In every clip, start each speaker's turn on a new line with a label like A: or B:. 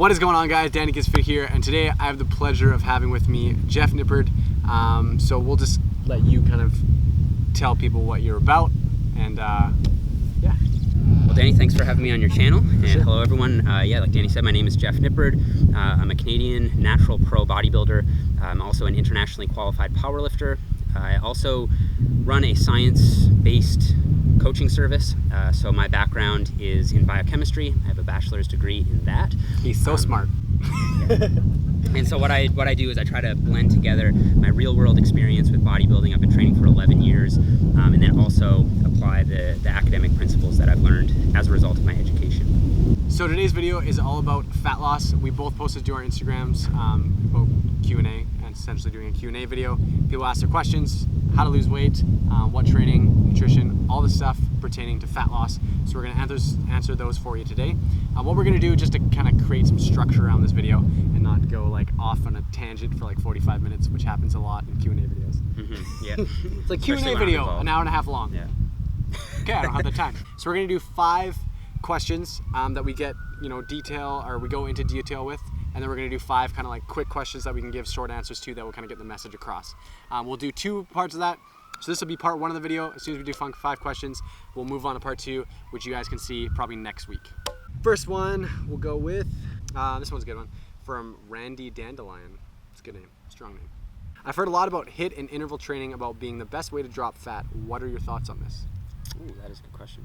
A: What is going on, guys? Danny Gets Fit here, and today I have the pleasure of having with me Jeff Nippard. So we'll just let you kind of tell people what you're about, and yeah.
B: Well, Danny, thanks for having me on your channel, and hello everyone. Yeah, like Danny said, my name is Jeff Nippard. I'm a Canadian natural pro bodybuilder. I'm also an internationally qualified powerlifter. I also run a science-based coaching service. So my background is in biochemistry. I have a bachelor's degree in that.
A: He's so smart.
B: Yeah. And so what I do is I try to blend together my real world experience with bodybuilding. I've been training for 11 years, and then also apply the academic principles that I've learned as a result of my education.
A: So today's video is all about fat loss. We both posted to our Instagrams about Q&A, and essentially doing a Q&A video. People ask their questions, how to lose weight, what training, nutrition, all the stuff pertaining to fat loss. So we're gonna answer those for you today. What we're gonna do, just to kind of create some structure around this video and not go like off on a tangent for like 45 minutes, which happens a lot in Q&A videos.
B: Mm-hmm. Yeah.
A: It's like Q&A video, an hour and a half long.
B: Yeah.
A: Okay, I don't have the time. So we're gonna do 5 questions that we get, detail, or we go into detail with, and then we're gonna do 5 kind of like quick questions that we can give short answers to that will kind of get the message across. We'll do 2 parts of that. So this will be part 1 of the video. As soon as we do 5 questions, we'll move on to part 2, which you guys can see probably next week. First one, we'll go with, this one's a good one, from Randy Dandelion. It's a good name, strong name. I've heard a lot about HIIT and interval training about being the best way to drop fat. What are your thoughts on this?
B: Ooh, that is a good question.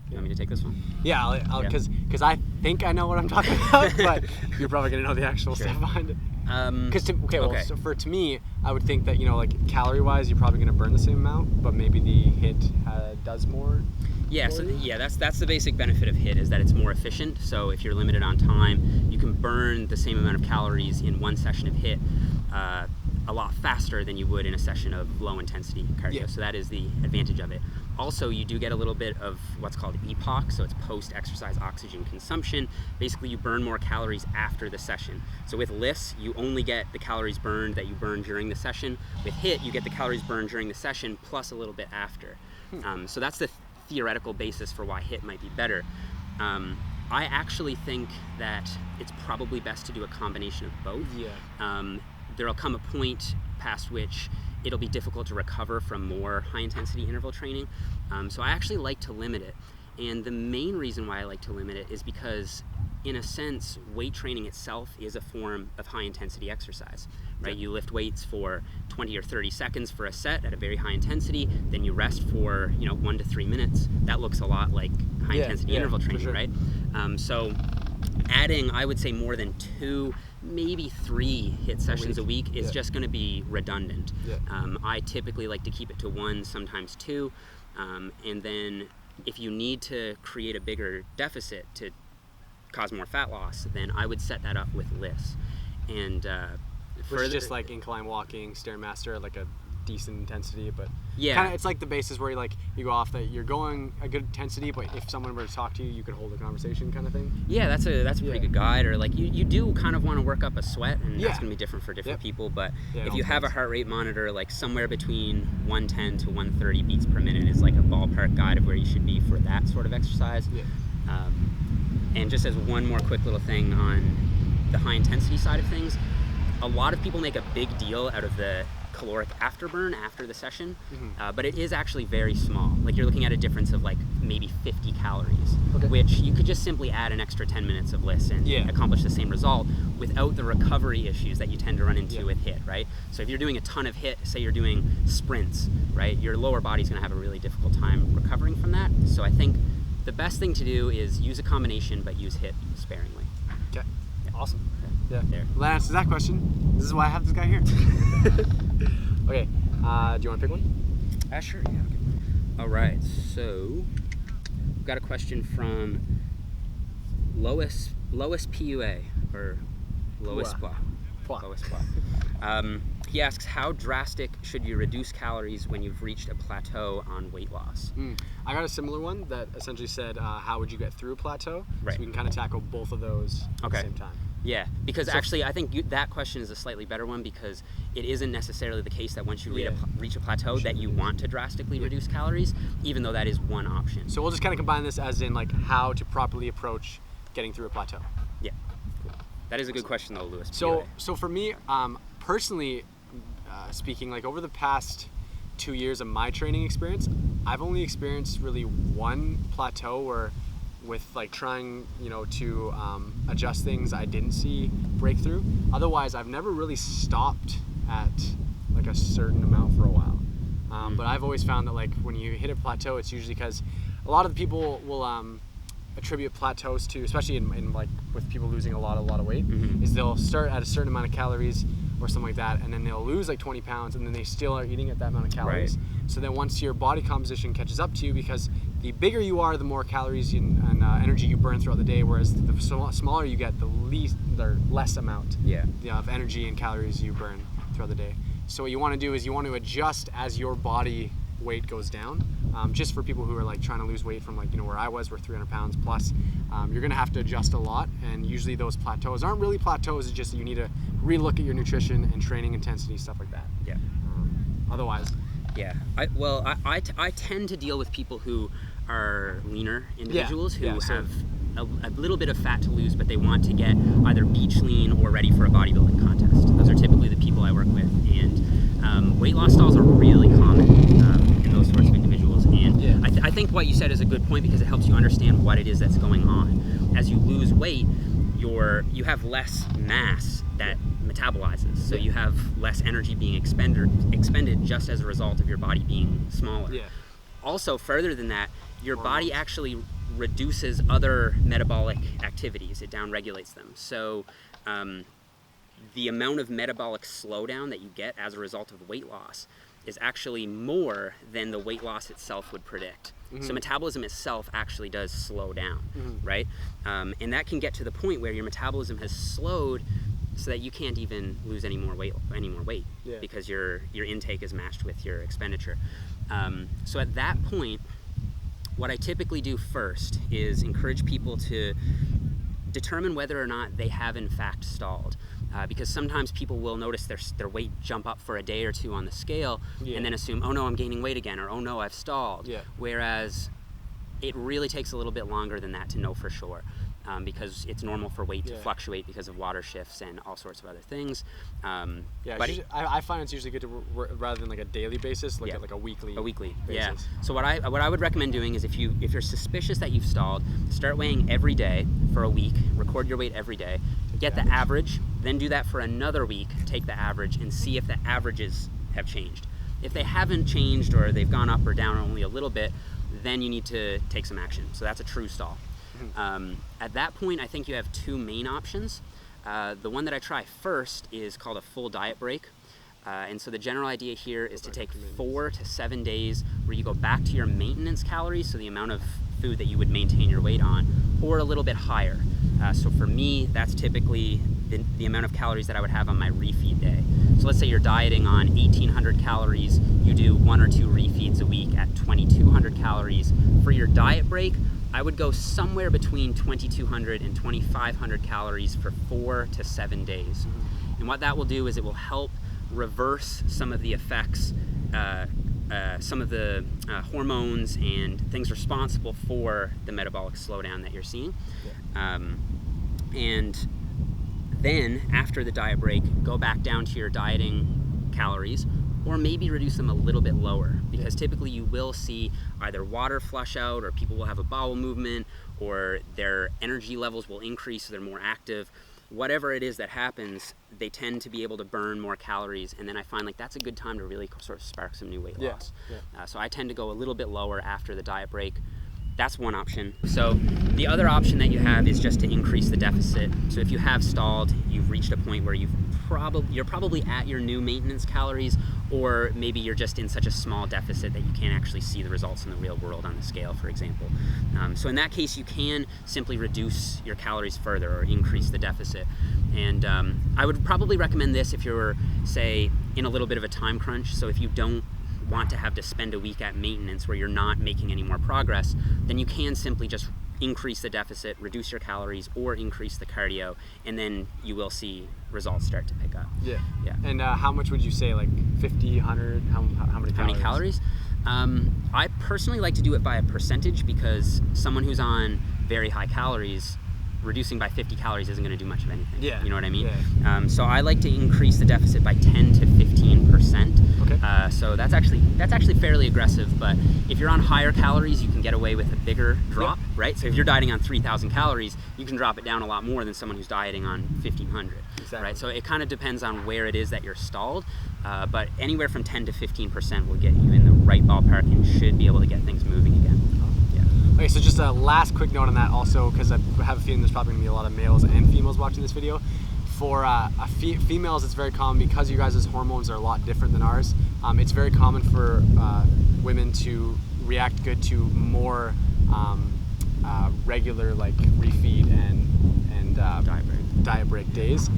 B: You want me to take this one?
A: Yeah, because I think I know what I'm talking about, but you're probably gonna know the actual stuff behind it. So to me, I would think that like calorie-wise, you're probably gonna burn the same amount, but maybe the HIIT does more.
B: Yeah, so that's the basic benefit of HIIT, is that it's more efficient. So if you're limited on time, you can burn the same amount of calories in one session of HIIT a lot faster than you would in a session of low intensity cardio. Yeah. So that is the advantage of it. Also, you do get a little bit of what's called EPOC, so it's post-exercise oxygen consumption. Basically, you burn more calories after the session. So with LISS, you only get the calories burned that you burn during the session. With HIIT, you get the calories burned during the session plus a little bit after. So that's the theoretical basis for why HIIT might be better. I actually think that it's probably best to do a combination of both. Yeah. There'll come a point past which it'll be difficult to recover from more high-intensity interval training. So I actually like to limit it. And the main reason why I like to limit it is because, in a sense, weight training itself is a form of high-intensity exercise, right? You lift weights for 20 or 30 seconds for a set at a very high intensity, then you rest for 1 to 3 minutes. That looks a lot like high-intensity interval training, right? So adding, I would say, more than 2, maybe 3 HIIT sessions a week is just going to be redundant. I typically like to keep it to 1, sometimes 2, and then if you need to create a bigger deficit to cause more fat loss, then I would set that up with LISS. And
A: it's just like incline walking, Stairmaster, like a decent intensity, but
B: yeah,
A: it's like the basis where you go off that you're going a good intensity, but if someone were to talk to you, you could hold a conversation, kind of thing. Yeah,
B: that's a pretty good guide. Or like you do kind of want to work up a sweat, and that's going to be different for different people. But if you have a heart rate monitor, like somewhere between 110 to 130 beats per minute is like a ballpark guide of where you should be for that sort of exercise. And just as one more quick little thing on the high intensity side of things, a lot of people make a big deal out of the caloric afterburn after the session, but it is actually very small. Like you're looking at a difference of like maybe 50 calories, which you could just simply add an extra 10 minutes of LISS and accomplish the same result without the recovery issues that you tend to run into with HIIT, right? So if you're doing a ton of HIIT, say you're doing sprints, right, your lower body's gonna have a really difficult time recovering from that. So I think the best thing to do is use a combination, but use HIIT sparingly.
A: Okay, awesome. Yeah. There. Well, that answers that question. This is why I have this guy here. Okay, do you want to pick one?
B: Sure, yeah. Okay. All right, so we've got a question from Lois PUA, or Lois Pua. Lois Pua. He asks, how drastic should you reduce calories when you've reached a plateau on weight loss?
A: I got a similar one that essentially said, how would you get through a plateau?
B: Right.
A: So we can kind of tackle both of those at the same time.
B: Yeah, because actually I think that question is a slightly better one, because it isn't necessarily the case that once you reach a plateau that you want to drastically reduce calories, even though that is one option.
A: So we'll just kind of combine this as in like how to properly approach getting through a plateau.
B: Yeah. Cool. That is a good question though, Lewis.
A: So for me, personally speaking, like over the past 2 years of my training experience, I've only experienced really one plateau where with like trying, to adjust things, I didn't see breakthrough. Otherwise, I've never really stopped at like a certain amount for a while. But I've always found that like when you hit a plateau, it's usually because a lot of the people will attribute plateaus to, especially in like with people losing a lot of weight, is they'll start at a certain amount of calories or something like that, and then they'll lose like 20 pounds, and then they still are eating at that amount of calories. Right. So then once your body composition catches up to you, because the bigger you are, the more calories and energy you burn throughout the day, whereas the smaller you get, the less amount of energy and calories you burn throughout the day. So what you want to do is you want to adjust as your body weight goes down. Just for people who are like trying to lose weight from like, where I was, we're 300 pounds plus, you're going to have to adjust a lot. And usually those plateaus aren't really plateaus. It's just that you need to relook at your nutrition and training intensity, stuff like that.
B: Yeah.
A: Otherwise.
B: Yeah. I tend to deal with people who are leaner individuals who have a little bit of fat to lose, but they want to get either beach lean or ready for a bodybuilding contest. Those are typically the people I work with. And weight loss stalls are really common in those sorts of individuals. And I think what you said is a good point because it helps you understand what it is that's going on. As you lose weight, you have less mass that metabolizes, so you have less energy being expended just as a result of your body being smaller. Yeah. Also, further than that, your body actually reduces other metabolic activities. It downregulates them. So the amount of metabolic slowdown that you get as a result of weight loss is actually more than the weight loss itself would predict. So metabolism itself actually does slow down, right? And that can get to the point where your metabolism has slowed so that you can't even lose any more weight because your intake is matched with your expenditure. So at that point, what I typically do first is encourage people to determine whether or not they have in fact stalled. Because sometimes people will notice their weight jump up for a day or two on the scale and then assume, oh no, I'm gaining weight again, or oh no, I've stalled. Yeah. Whereas it really takes a little bit longer than that to know for sure. Because it's normal for weight to fluctuate because of water shifts and all sorts of other things. But
A: I find it's usually good to rather than like a daily basis, look at like a weekly basis.
B: Yeah. So what I would recommend doing is if you're suspicious that you've stalled, start weighing every day for a week. Record your weight every day. Get the average. Then do that for another week. Take the average and see if the averages have changed. If they haven't changed or they've gone up or down only a little bit, then you need to take some action. So that's a true stall. At that point, I think you have two main options. The one that I try first is called a full diet break. And so the general idea here is to take 4 to 7 days where you go back to your maintenance calories, so the amount of food that you would maintain your weight on, or a little bit higher. So for me, that's typically the amount of calories that I would have on my refeed day. So let's say you're dieting on 1,800 calories, you do 1 or 2 refeeds a week at 2,200 calories. For your diet break, I would go somewhere between 2,200 and 2,500 calories for 4 to 7 days. And what that will do is it will help reverse some of the effects, some of the hormones and things responsible for the metabolic slowdown that you're seeing. And then after the diet break, go back down to your dieting calories, or maybe reduce them a little bit lower, because typically you will see either water flush out, or people will have a bowel movement, or their energy levels will increase so they're more active. Whatever it is that happens, they tend to be able to burn more calories, and then I find like that's a good time to really sort of spark some new weight loss. So I tend to go a little bit lower after the diet break. That's one option. So the other option that you have is just to increase the deficit. So if you have stalled, you've reached a point where you're probably at your new maintenance calories, or maybe you're just in such a small deficit that you can't actually see the results in the real world on the scale, for example. So in that case, you can simply reduce your calories further or increase the deficit. And I would probably recommend this if you're, say, in a little bit of a time crunch. So if you don't want to have to spend a week at maintenance where you're not making any more progress, then you can simply just increase the deficit, reduce your calories, or increase the cardio, and then you will see results start to pick up. Yeah.
A: And how much would you say, like 50, 100, how many calories?
B: I personally like to do it by a percentage, because someone who's on very high calories reducing by 50 calories isn't going to do much of anything.
A: Yeah.
B: You know what I mean?
A: Yeah.
B: So I like to increase the deficit by 10 to 15%.
A: Okay.
B: So that's actually fairly aggressive, but if you're on higher calories, you can get away with a bigger drop, right? So if you're dieting on 3,000 calories, you can drop it down a lot more than someone who's dieting on 1,500.
A: Exactly.
B: Right? So it kind of depends on where it is that you're stalled, but anywhere from 10 to 15% will get you in the right ballpark and should be able to get things moving again.
A: Okay, so just a last quick note on that also, because I have a feeling there's probably going to be a lot of males and females watching this video. For females, it's very common because you guys' hormones are a lot different than ours. It's very common for women to react good to more regular like refeed and diet break days.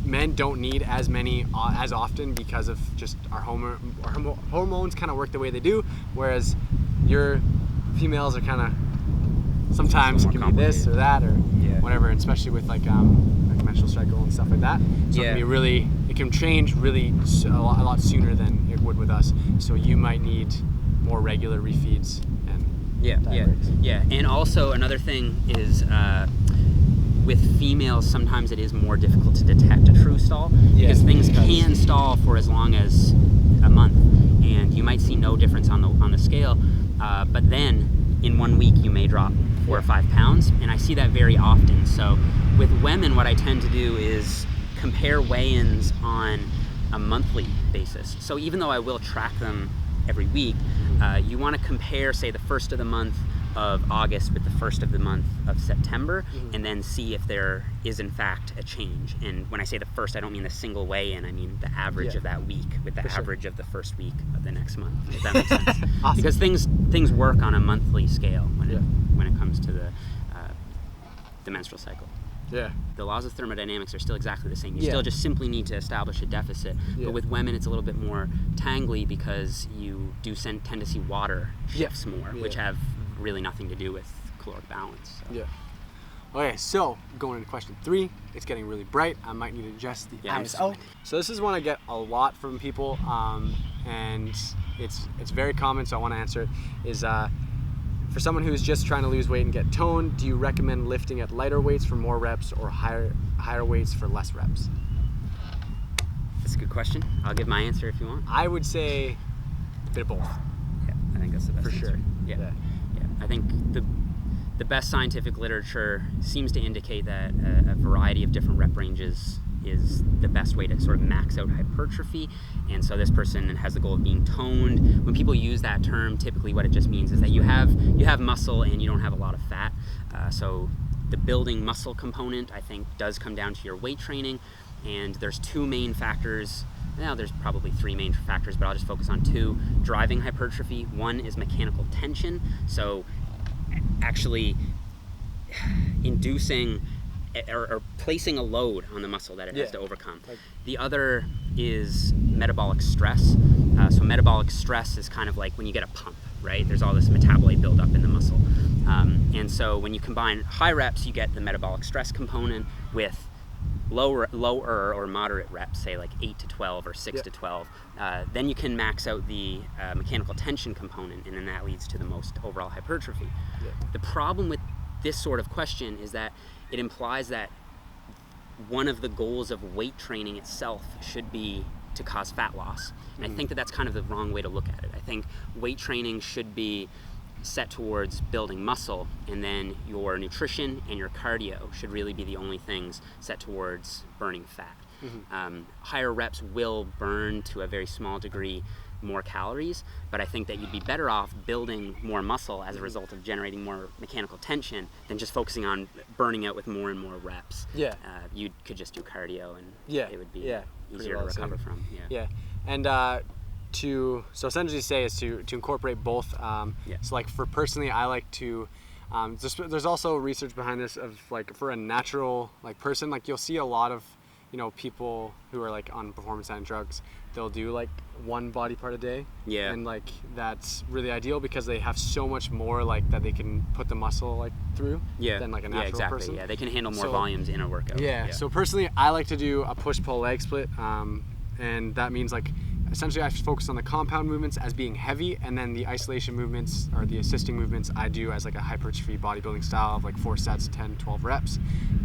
A: Men don't need as many as often because of just our hormones kind of work the way they do, whereas your females are kind of sometimes it can be this or that or whatever, and especially with like menstrual cycle and stuff like that. So it can change really a lot sooner than it would with us. So you might need more regular refeeds and diet breaks.
B: And also another thing is with females, sometimes it is more difficult to detect a true stall because things can stall for as long as a month, and you might see no difference on the scale, but then in 1 week you may drop 4 or 5 pounds, and I see that very often. So with women, what I tend to do is compare weigh-ins on a monthly basis. So even though I will track them every week, you want to compare, say, the first of the month of August with the first of the month of September, and then see if there is in fact a change. And when I say the first, I don't mean the single weigh-in, I mean the average of that week with the average of the first week of the next month, if that makes sense.
A: Awesome.
B: Because things work on a monthly scale when it comes to the menstrual cycle.
A: Yeah.
B: The laws of thermodynamics are still exactly the same. You still just simply need to establish a deficit. But with women, it's a little bit more tangly because you do tend to see water shifts more, which have really nothing to do with caloric balance. So.
A: Yeah. Okay, so going into question 3, it's getting really bright. I might need to adjust the ISO. So this is one I get a lot from people, and it's very common, so I want to answer it. Is for someone who's just trying to lose weight and get toned, do you recommend lifting at lighter weights for more reps or higher weights for less reps?
B: That's a good question. I'll give my answer if you want.
A: I would say a bit of both.
B: Yeah, I think that's the best
A: for
B: answer.
A: sure.
B: Yeah. I think the best scientific literature seems to indicate that a variety of different rep ranges is the best way to sort of max out hypertrophy. And so this person has the goal of being toned. When people use that term, typically what it just means is that you have muscle and you don't have a lot of fat. So the building muscle component, I think, does come down to your weight training. And there's 2 main factors. Now there's probably 3 main factors, but I'll just focus on 2 driving hypertrophy. One is mechanical tension, so actually inducing or placing a load on the muscle that it has to overcome. The other is metabolic stress. So metabolic stress is kind of like when you get a pump, right? There's all this metabolite buildup in the muscle. And so when you combine high reps, you get the metabolic stress component with lower or moderate reps, say like 8 to 12 or 6 to 12, then you can max out the mechanical tension component, and then that leads to the most overall hypertrophy. The problem with this sort of question is that it implies that one of the goals of weight training itself should be to cause fat loss. And I think that that's kind of the wrong way to look at it. I think weight training should be set towards building muscle, and then your nutrition and your cardio should really be the only things set towards burning fat. Higher reps will burn to a very small degree more calories, but I think that you'd be better off building more muscle as a result of generating more mechanical tension than just focusing on burning out with more and more reps. You could just do cardio and it would be easier to recover from.
A: And so essentially say is to incorporate both. So like for personally, I like to there's also research behind this of like for a natural like person, like you'll see a lot of people who are like on performance and drugs, they'll do like 1 body part a day, and like that's really ideal because they have so much more like that they can put the muscle like through than like a natural person.
B: They can handle more volumes in a workout.
A: So personally, I like to do a push-pull leg split, and that means like essentially I focus on the compound movements as being heavy, and then the isolation movements or the assisting movements I do as like a hypertrophy bodybuilding style of like 4 sets, 10, 12 reps.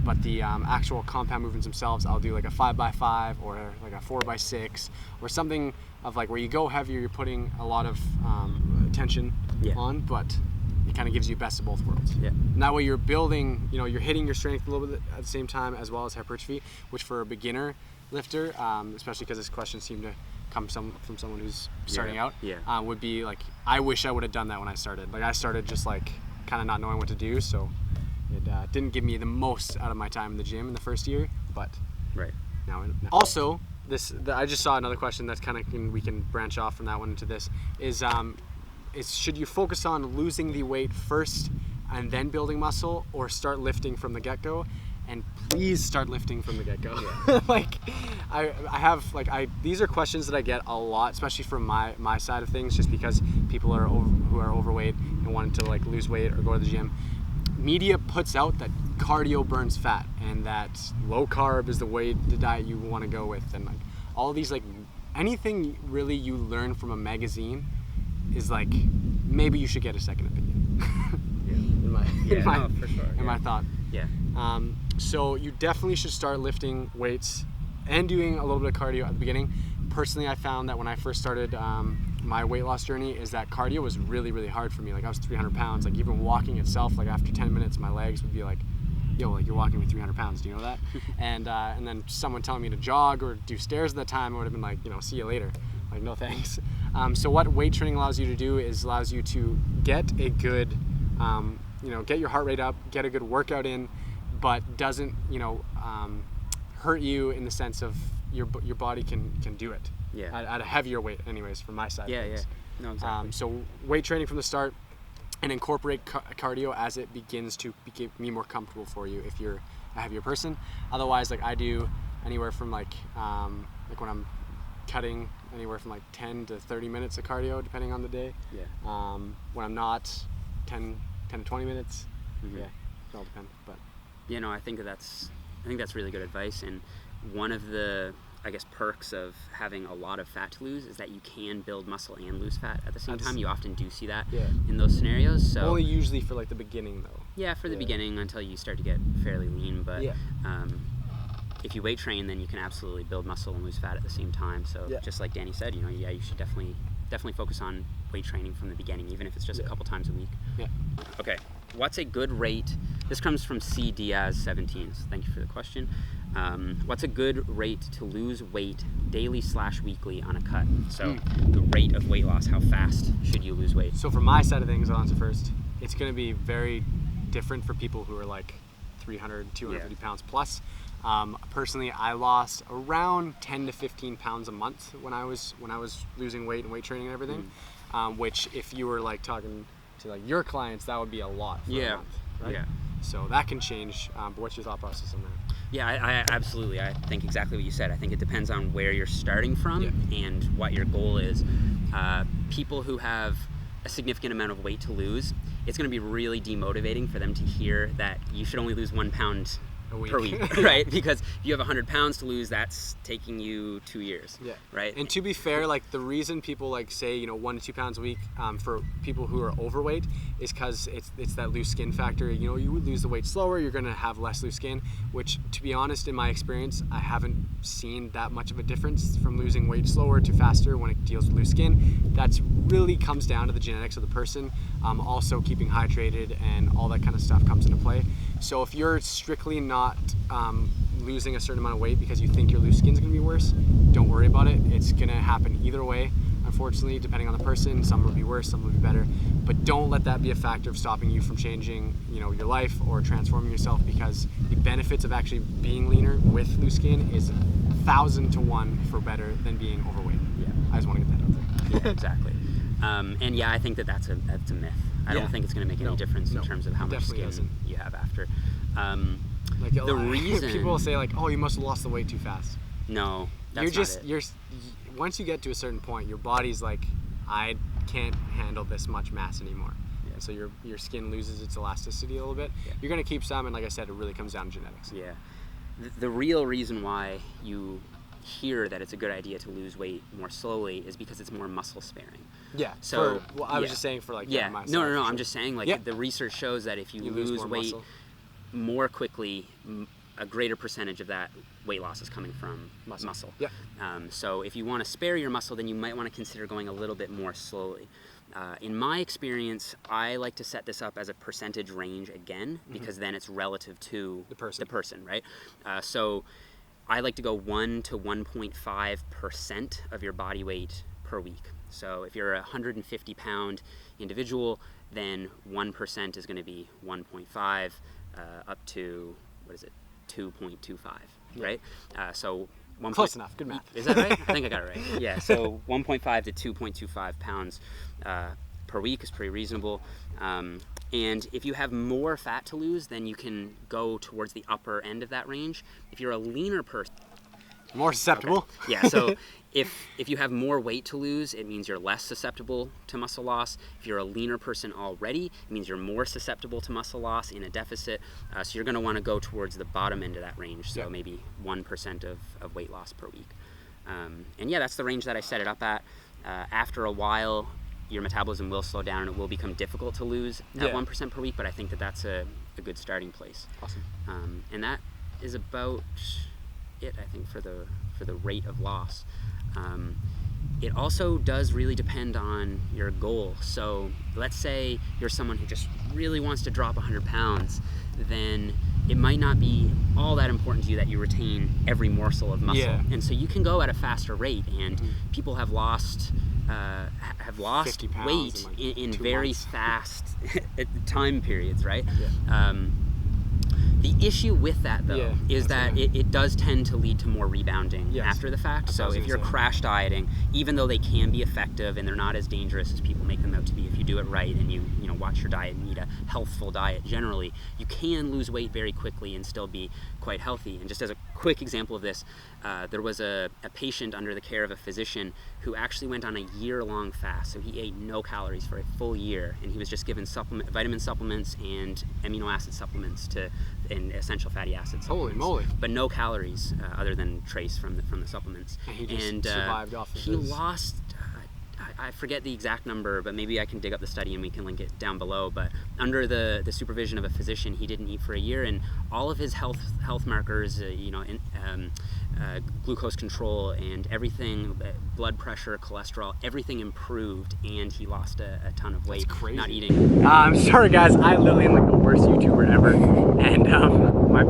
A: But the actual compound movements themselves, I'll do like a 5x5 or like a 4x6 or something of like where you go heavier, you're putting a lot of tension on, but it kind of gives you best of both worlds.
B: Yeah.
A: And that way you're building, you're hitting your strength a little bit at the same time as well as hypertrophy, which for a beginner lifter, especially because this question seemed to come from someone who's starting out, would be like, I wish I would have done that when I started. Like I started just like kind of not knowing what to do, so it didn't give me the most out of my time in the gym in the first year, but now. Also, I just saw another question that's kind of, we can branch off from that one into this, is should you focus on losing the weight first and then building muscle, or start lifting from the get-go? And please start lifting from the get-go. Yeah. These are questions that I get a lot, especially from my side of things, just because people who are overweight and wanting to like lose weight or go to the gym. Media puts out that cardio burns fat and that low carb is the diet you want to go with, and like all of these, like anything really you learn from a magazine is like, maybe you should get a second opinion. in my thought.
B: Yeah.
A: So you definitely should start lifting weights and doing a little bit of cardio at the beginning. Personally, I found that when I first started my weight loss journey, is that cardio was really, really hard for me. Like I was 300 pounds. Like even walking itself, like after 10 minutes, my legs would be like, yo, like you're walking with 300 pounds. Do you know that? And then someone telling me to jog or do stairs at that time, I would have been like, see you later. Like, no thanks. So what weight training allows you to do is allows you to get a good, get your heart rate up, get a good workout in, but doesn't, hurt you in the sense of your body can do it.
B: Yeah.
A: At a heavier weight, anyways, from my side.
B: Yeah, yeah. No, exactly.
A: So weight training from the start, and incorporate cardio as it begins to be more comfortable for you if you're a heavier person. Otherwise, like I do anywhere from like when I'm cutting, anywhere from like 10 to 30 minutes of cardio depending on the day.
B: Yeah.
A: When I'm not, 10 to 20 minutes.
B: Mm-hmm.
A: Yeah, it all depends. But
B: I think that's really good advice, and one of the perks of having a lot of fat to lose is that you can build muscle and lose fat at the same time. You often do see that in those scenarios. So
A: only usually for like the beginning though.
B: Yeah, for the beginning until you start to get fairly lean. But if you weight train, then you can absolutely build muscle and lose fat at the same time. So just like Danny said, you should definitely focus on weight training from the beginning, even if it's just a couple times a week.
A: Yeah.
B: Okay. What's a good rate? This comes from C Diaz 17. So thank you for the question. What's a good rate to lose weight daily/weekly on a cut? So the rate of weight loss, how fast should you lose weight?
A: So for my side of things, I'll answer first. It's going to be very different for people who are like 300, 250 pounds plus. Personally, I lost around 10 to 15 pounds a month when I was losing weight and weight training and everything. Which if you were like talking to like your clients, that would be a lot for a month, right? Yeah. So that can change. But what's your thought process on that?
B: Yeah, I absolutely. I think exactly what you said. I think it depends on where you're starting from and what your goal is. People who have a significant amount of weight to lose, it's going to be really demotivating for them to hear that you should only lose 1 pound per week, right? Because if you have 100 pounds to lose, that's taking you 2 years, right?
A: And to be fair, like the reason people like say 1 to 2 pounds a week for people who are overweight is because it's that loose skin factor. You would lose the weight slower, you're gonna have less loose skin, which to be honest, in my experience, I haven't seen that much of a difference from losing weight slower to faster when it deals with loose skin. That's really comes down to the genetics of the person. Also keeping hydrated and all that kind of stuff comes into play. So if you're strictly not losing a certain amount of weight because you think your loose skin's gonna be worse, don't worry about it. It's gonna happen either way, unfortunately, depending on the person. Some will be worse, some will be better. But don't let that be a factor of stopping you from changing, your life or transforming yourself, because the benefits of actually being leaner with loose skin is 1,000 to 1 for better than being overweight. Yeah, I just want to get that out there.
B: Yeah, exactly. And I think that's a myth. I don't think it's going to make any difference in terms of how much skin you have after.
A: The reason people say like, "Oh, you must have lost the weight too fast."
B: No, that's
A: once you get to a certain point, your body's like, "I can't handle this much mass anymore." Yeah. And so your skin loses its elasticity a little bit. Yeah. You're going to keep some, and like I said, it really comes down to genetics.
B: Yeah. The real reason why you hear that it's a good idea to lose weight more slowly is because it's more muscle sparing.
A: Yeah.
B: So
A: I was just saying for like myself,
B: no.
A: for
B: I'm just saying like the research shows that if you lose
A: more
B: weight
A: muscle.
B: more quickly, a greater percentage of that weight loss is coming from muscle.
A: Yeah.
B: So if you want to spare your muscle, then you might want to consider going a little bit more slowly. In my experience, I like to set this up as a percentage range again, because then it's relative to the person, right? So I like to go 1 to 1.5% of your body weight per week. So if you're a 150 pound individual, then 1% is going to be 1.5 up to, 2.25, right? So
A: close enough. Good math.
B: Is that right? I think I got it right. Yeah. So 1.5 to 2.25 pounds per week is pretty reasonable. And if you have more fat to lose, then you can go towards the upper end of that range. If you're a leaner person,
A: more susceptible.
B: Okay. Yeah. So if you have more weight to lose, it means you're less susceptible to muscle loss. If you're a leaner person already, it means you're more susceptible to muscle loss in a deficit. So you're going to want to go towards the bottom end of that range. So maybe 1% of weight loss per week. And yeah, that's the range that I set it up at. After a while, your metabolism will slow down and it will become difficult to lose at 1% per week. But I think that that's a good starting place.
A: Awesome.
B: And that is about it, I think, for the rate of loss. It also does really depend on your goal. So let's say you're someone who just really wants to drop 100 pounds, then it might not be all that important to you that you retain every morsel of muscle.
A: Yeah.
B: And so you can go at a faster rate, and people have lost weight in very fast time periods, right?
A: Yeah.
B: The issue with that, though, is that it does tend to lead to more rebounding after the fact. So if you're crash dieting, even though they can be effective and they're not as dangerous as people make them out to be, if you do it right and you watch your diet and eat a healthful diet generally, you can lose weight very quickly and still be quite healthy. And just as a quick example of this, there was a patient under the care of a physician who actually went on a year-long fast. So he ate no calories for a full year, and he was just given vitamin supplements and amino acid supplements and essential fatty acids.
A: Holy moly!
B: But no calories other than trace from the supplements.
A: And he just survived off of
B: he lost. I forget the exact number, but maybe I can dig up the study and we can link it down below. But under the supervision of a physician, he didn't eat for a year, and all of his health markers, glucose control and everything, blood pressure, cholesterol, everything improved, and he lost a ton of weight.
A: That's crazy.
B: Not eating.
A: I'm sorry, guys. I literally am like the worst YouTuber ever, and my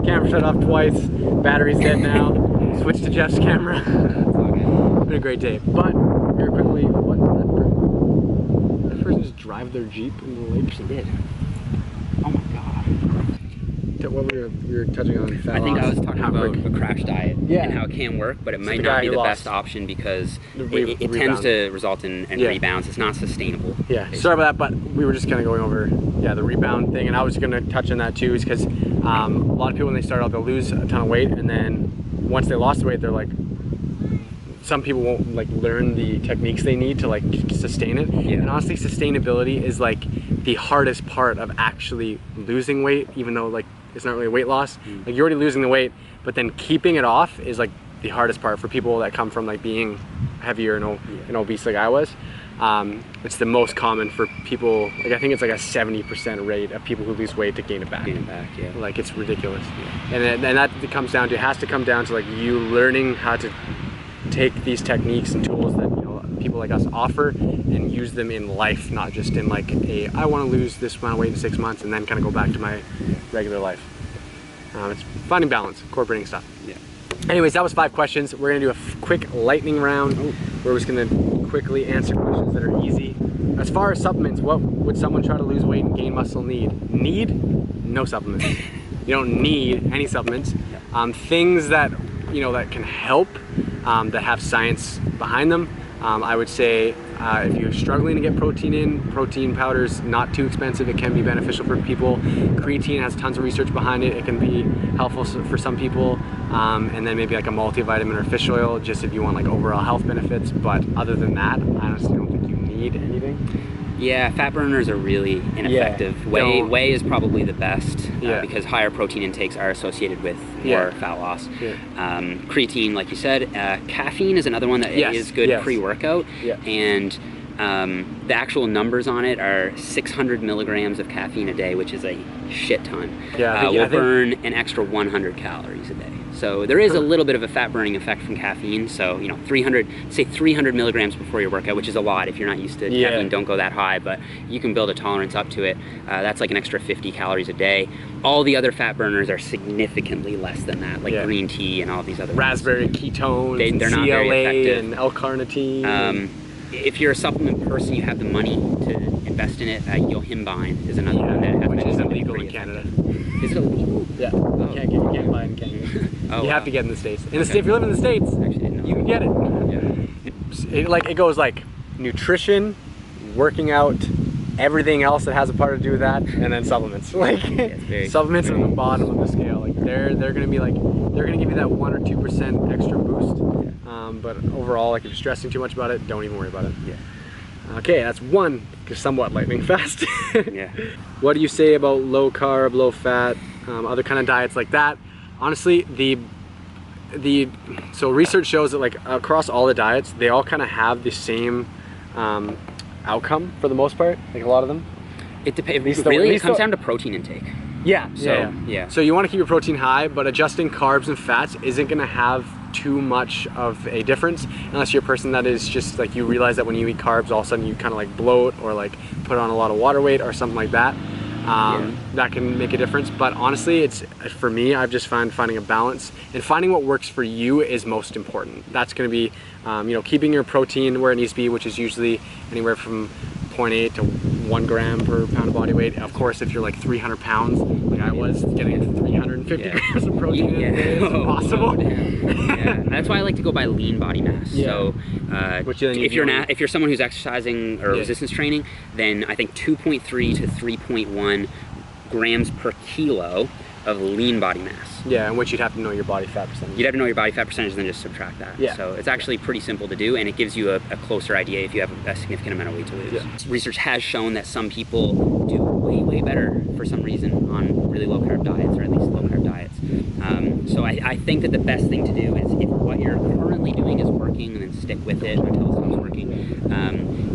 A: camera shut off twice. Battery's dead now. Switched to Jeff's camera. It's been a great day, but very quickly, that person just drive their Jeep into the lake? She did. Oh my god. What we were touching on fat
B: I think
A: loss,
B: I was talking about a crash diet and how it can work, but it might not be the best option because it tends to result in rebounds. It's not sustainable.
A: Yeah, basically. Sorry about that, but we were just kind of going over the rebound thing, and I was going to touch on that too, is because a lot of people when they start out, they'll lose a ton of weight, and then once they lost the weight, they're like, some people won't like learn the techniques they need to like sustain it. And honestly, sustainability is like the hardest part of actually losing weight, even though like it's not really weight loss. Like you're already losing the weight, but then keeping it off is like the hardest part for people that come from like being heavier and obese like I was. It's the most common for people, like I think it's like a 70% rate of people who lose weight to gain it back. Like it's ridiculous. And that has to come down to like you learning how to take these techniques and tools that people like us offer and use them in life, not just in like I want to lose this amount of weight in 6 months and then kind of go back to my regular life. It's finding balance, incorporating stuff. Anyways, that was 5 questions. We're gonna do a quick lightning round where we're just gonna quickly answer questions that are easy. As far as supplements, what would someone try to lose weight and gain muscle need? No supplements. You don't need any supplements. Things that that can help, that have science behind them. I would say if you're struggling to get protein in, protein powder's not too expensive. It can be beneficial for people. Creatine has tons of research behind it. It can be helpful for some people. And then maybe like a multivitamin or fish oil, just if you want like overall health benefits. But other than that, I honestly don't think you need anything.
B: Yeah, fat burners are really ineffective. Whey is probably the best because higher protein intakes are associated with more fat loss. Creatine, like you said, caffeine is another one that is good pre-workout, and the actual numbers on it are 600 milligrams of caffeine a day, which is a shit ton. Will burn an extra 100 calories a day. So there is a little bit of a fat burning effect from caffeine. So, 300 milligrams before your workout, which is a lot. If you're not used to caffeine, don't go that high, but you can build a tolerance up to it. That's like an extra 50 calories a day. All the other fat burners are significantly less than that, like green tea and all these other
A: raspberry ketones,
B: they're not
A: CLA
B: very effective.
A: and L-carnitine.
B: If you're a supplement person, you have the money to invest in it. Yohimbine is another one that has
A: which
B: been
A: is illegal in Canada.
B: Is it illegal?
A: Yeah, you can't buy it in Canada. You have to get it in the States. If you live in the States, you can get it. It goes like nutrition, working out, everything else that has a part to do with that, and then supplements. Supplements on the bottom of the scale. Like they're gonna be like they're gonna give you that 1 or 2% extra boost. But overall, like if you're stressing too much about it, don't even worry about it. Okay, that's one somewhat lightning fast. What do you say about low carb, low fat, other kind of diets like that? Honestly, so research shows that like across all the diets, they all kind of have the same outcome for the most part. Like a lot of them.
B: It depends. Really, it comes down to protein intake. So you want to keep your protein high, but adjusting carbs and fats isn't going to have too much of a difference unless you're a person that is just like you realize that when you eat carbs all of a sudden you kind of like bloat or like put on a lot of water weight or something like that. That can make a difference, but honestly it's for me, I've just found finding a balance and finding what works for you is most important. That's going to be keeping your protein where it needs to be, which is usually anywhere from 0.8 to 1 gram per pound of body weight. Of course, if you're like 300 pounds, like I was, getting 350 grams of protein in a day is impossible. That's why I like to go by lean body mass. So if you're someone who's exercising or resistance training, then I think 2.3 to 3.1 grams per kilo of lean body mass.
A: And which you'd have to know your body fat percentage.
B: You'd have to know your body fat percentage and then just subtract that. So it's actually pretty simple to do, and it gives you a closer idea if you have a significant amount of weight to lose. Research has shown that some people do way better for some reason on really low carb diets, or at least low carb diets. So I think that the best thing to do is if what you're currently doing is working, and then stick with it until it stops working.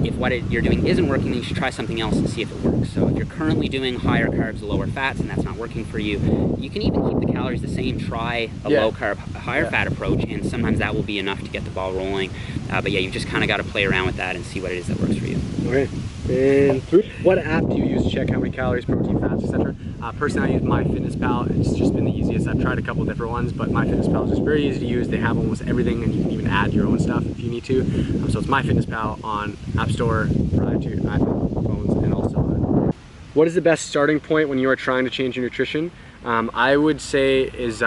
B: If what you're doing isn't working, then you should try something else and see if it works. So if you're currently doing higher carbs, lower fats, and that's not working for you, you can even keep the calories the same. Try a low carb, higher fat approach, and sometimes that will be enough to get the ball rolling. But you've just kind of got to play around with that and see what it is that works for you.
A: Okay. And what app do you use to check how many calories, protein, fats, etc.? Personally, I use MyFitnessPal. It's just been the easiest. I've tried a couple different ones, but MyFitnessPal is just very easy to use. They have almost everything, and you can even add your own stuff if you need to. So it's MyFitnessPal on App Store, probably to iPhone phones, and also. What is the best starting point when you are trying to change your nutrition? I would say is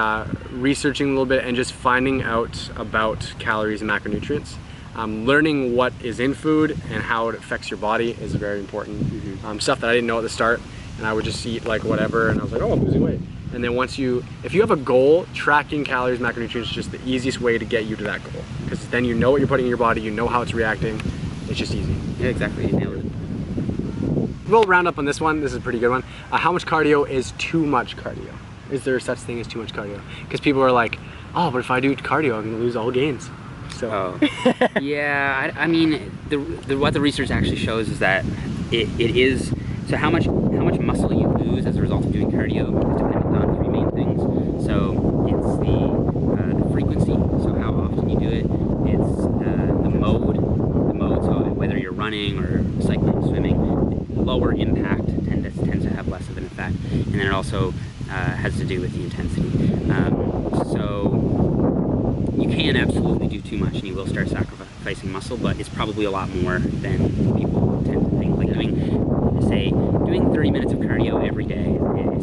A: researching a little bit and just finding out about calories and macronutrients. Learning what is in food and how it affects your body is very important. Stuff that I didn't know at the start, and I would just eat like whatever, and I was like, oh, I'm losing weight. And then if you have a goal, tracking calories, macronutrients is just the easiest way to get you to that goal. Because then you know what you're putting in your body, you know how it's reacting. It's just easy.
B: Yeah, exactly. You nailed it.
A: We'll round up on this one. This is a pretty good one. How much cardio is too much cardio? Is there such thing as too much cardio? Because people are like, oh, but if I do cardio, I'm gonna lose all gains. So.
B: I mean, what the research actually shows is that it is, so how much muscle you lose as a result of doing cardio is dependent on 3 main things. So it's the frequency, so how often you do it. It's the mode, so whether you're running or cycling, swimming, lower impact tends to have less of an effect. And then it also has to do with the intensity. So you can absolutely do too much and you will start sacrificing muscle, but it's probably a lot more than people tend to think. Like doing 30 minutes of cardio every day,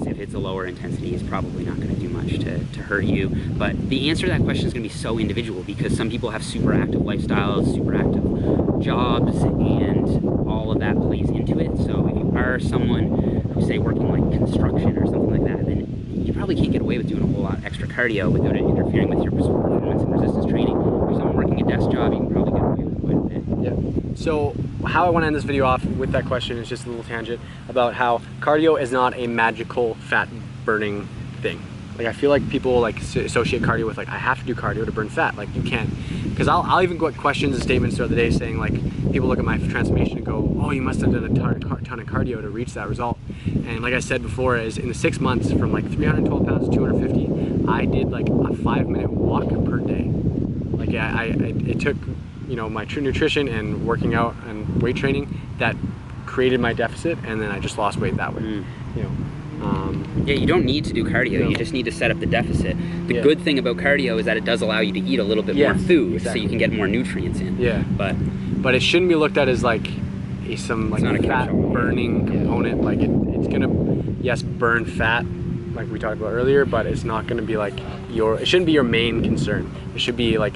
B: if it's a lower intensity, is probably not going to do much to hurt you. But the answer to that question is going to be so individual, because some people have super active lifestyles, super active jobs, and all of that plays into it. So if you are someone who's, say, working like construction or something like that, then you probably can't get away with doing a whole lot extra cardio without it interfering with your performance and resistance training. If you're someone working a desk job, you can probably get away with quite a bit.
A: So how I want to end this video off with that question is just a little tangent about how cardio is not a magical fat burning thing. Like I feel like people like associate cardio with like, I have to do cardio to burn fat. Like you can't, because I'll even get questions and statements throughout the day saying like, people look at my transformation and go, oh, you must have done a ton of cardio to reach that result. And like I said before, is in the 6 months from like 312 pounds to 250, I did like a 5-minute walk per day. Like it took, you know, my true nutrition and working out and weight training that created my deficit, and then I just lost weight that way. You know.
B: Yeah, you don't need to do cardio. No. You just need to set up the deficit. The good thing about cardio is that it does allow you to eat a little bit more food, so you can get more nutrients in.
A: Yeah. But it shouldn't be looked at as like some like fat burning component. Like it's gonna burn fat, like we talked about earlier, but it's not gonna be like it shouldn't be your main concern. It should be like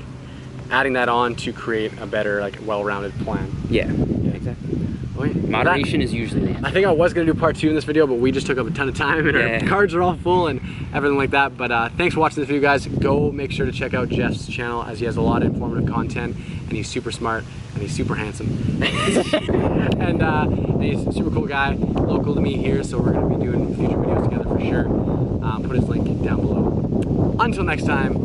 A: adding that on to create a better, like well-rounded plan.
B: Yeah, exactly.
A: Okay.
B: Moderation is usually the answer.
A: I think I was gonna do part 2 in this video, but we just took up a ton of time and our cards are all full and everything like that. But thanks for watching this video, guys. Go make sure to check out Jeff's channel, as he has a lot of informative content, and he's super smart and he's super handsome. and he's a super cool guy, local to me here, so we're gonna be doing future videos together for sure. Put his link down below. Until next time,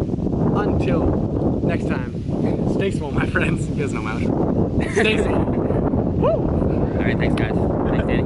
A: stay small, my friends. You guys know my outro. Stay small. Woo!
B: All right, thanks guys. Thanks, Danny.